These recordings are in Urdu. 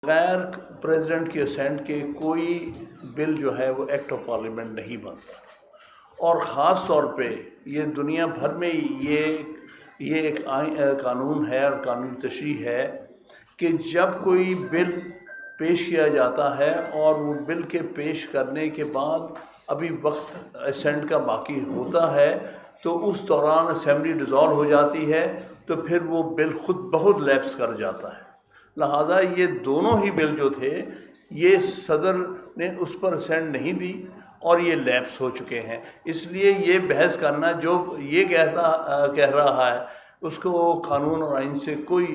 غیر پریزیڈنٹ کے اسینٹ کے کوئی بل جو ہے وہ ایکٹ آف پارلیمنٹ نہیں بنتا، اور خاص طور پہ یہ دنیا بھر میں یہ ایک قانون ہے اور قانون تشریح ہے کہ جب کوئی بل پیش کیا جاتا ہے اور وہ بل کے پیش کرنے کے بعد ابھی وقت اسینٹ کا باقی ہوتا ہے تو اس دوران اسمبلی ڈیزالو ہو جاتی ہے تو پھر وہ بل خود بخود لیپس کر جاتا ہے۔ لہٰذا یہ دونوں ہی بل جو تھے یہ صدر نے اس پر اسینٹ نہیں دی اور یہ لیپس ہو چکے ہیں۔ اس لیے یہ بحث کرنا جو یہ کہہ رہا ہے اس کو قانون اور آئین سے کوئی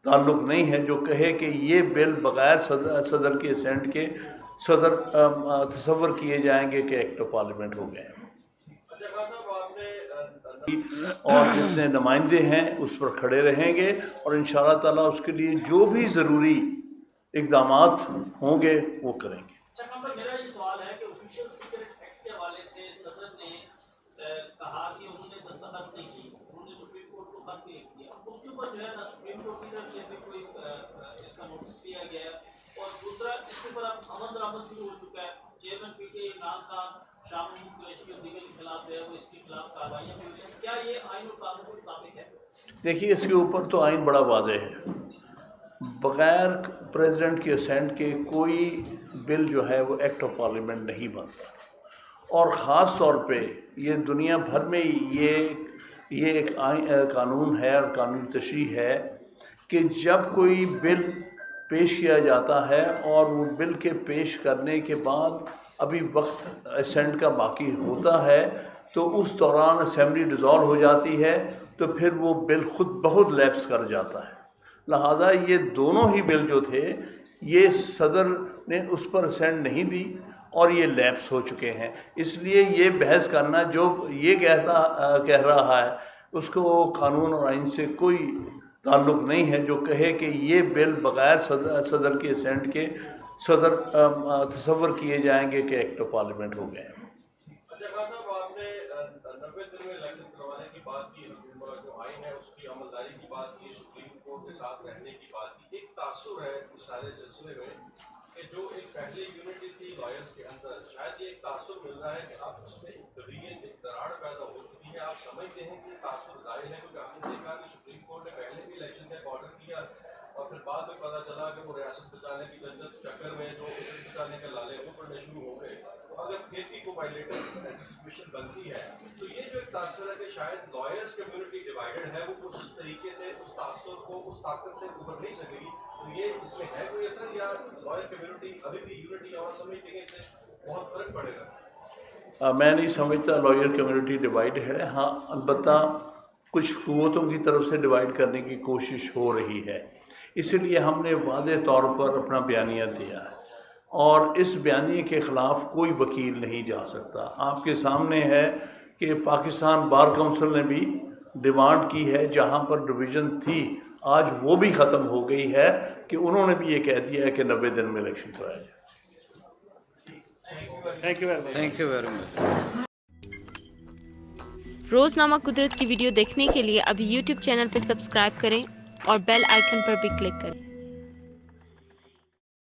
تعلق نہیں ہے، جو کہے کہ یہ بل بغیر صدر کے اسینٹ کے صدر تصور کیے جائیں گے کہ ایکٹ آف پارلیمنٹ ہو گئے ہیں، اور جتنے نمائندے ہیں اس پر کھڑے رہیں گے اور انشاءاللہ تعالیٰ اس کے لیے جو بھی ضروری اقدامات ہوں گے وہ کریں گے۔ میرا یہ سوال ہے کہ آفیشیل سیکریٹ ایکٹ کے حوالے سے صدر نے کہا کہ انہوں نے دستخط نہیں کی، انہوں نے سپریم کورٹ کو خط نہیں کیا، اس کے اوپر جو ہے نا سپریم کورٹ کی طرف سے بھی کوئی اس کا نوٹس دیا گیا ہے، اور دوسرا اس کے اوپر اب عمل درآمد شروع ہو چکا ہے۔ Chairman P T I Imran Khan Shah Mahmood Qureshi اور دیگر کے خلاف جو ہے وہ اس کے خلاف کارروائیاں ہوئی ہیں، کیا یہ آئین اور قانون کے مطابق ہے؟ دیکھیے اس کے اوپر تو آئین بڑا واضح ہے، بغیر پریزیڈنٹ کے اسینٹ کے کوئی بل جو ہے وہ ایکٹ آف پارلیمنٹ نہیں بنتا، اور خاص طور پہ یہ دنیا بھر میں یہ ایک قانون ہے اور قانون تشریح ہے کہ جب کوئی بل پیش کیا جاتا ہے اور وہ بل کے پیش کرنے کے بعد ابھی وقت اسینٹ کا باقی ہوتا ہے تو اس دوران اسمبلی ڈیزالو ہو جاتی ہے تو پھر وہ بل خود بخود لیپس کر جاتا ہے۔ لہٰذا یہ دونوں ہی بل جو تھے یہ صدر نے اس پر اسینٹ نہیں دی اور یہ لیپس ہو چکے ہیں۔ اس لیے یہ بحث کرنا جو یہ کہہ رہا ہے اس کو قانون اور آئین سے کوئی تعلق نہیں ہے، جو کہے کہ یہ بل بغیر صدر کے اسینٹ کے صدر تصور کیے جائیں گے کہ ایکٹ آف پارلیمنٹ ہو گئے ہیں۔ ساتھ رہنے کی بات کی، ایک تاثر ہے اس سارے سلسلے میں کہ جو ایک پہلے یونٹی تھی لائرز کے اندر، شاید یہ ایک تاثر مل رہا ہے کہ اب اس میں ایک دراڑ پیدا ہو چکی ہے۔ آپ سمجھتے ہیں کہ تاثر ظاہر ہے، کیونکہ آپ نے دیکھا کہ سپریم کورٹ نے پہلے بھی الیکشن کا آرڈر کیا اور پھر بعد میں پتا چلا کہ وہ ریاست بچانے کی جنجت چکر میں جو بچانے کے لالے وہ پڑنے شروع ہو گئے۔ اگر پھر بھی کو وائلیٹر ایسی سچویشن بنتی ہے تو یہ جو ایک تاثر ہے کہ شاید لائرز کمیونٹی ڈیوائیڈڈ ہے، وہ اس طریقے سے اس تاثر کو اس طاقت سے ابھر نہیں سکے گی، تو یہ اس میں ہے کوئی اثر یا لائر کمیونٹی ابھی بھی یونٹی اور سمجھتے ہیں اس سے بہت فرق پڑے گا؟ میں نہیں سمجھتا لائر کمیونٹی ڈیوائیڈ ہے، ہاں البتہ کچھ قوتوں کی طرف سے ڈیوائیڈ کرنے کی کوشش ہو رہی ہے، اسی لیے ہم نے واضح طور پر اپنا بیانیہ دیا ہے اور اس بیانیے کے خلاف کوئی وکیل نہیں جا سکتا۔ آپ کے سامنے ہے کہ پاکستان بار کونسل نے بھی ڈیمانڈ کی ہے، جہاں پر ڈویژن تھی آج وہ بھی ختم ہو گئی ہے کہ انہوں نے بھی یہ کہہ دیا ہے کہ 90 دن میں الیکشن کرایا جائے۔ Thank you very much. روزنامہ قدرت کی ویڈیو دیکھنے کے لیے ابھی یوٹیوب چینل پہ سبسکرائب کریں اور بیل آئیکن پر بھی کلک کریں۔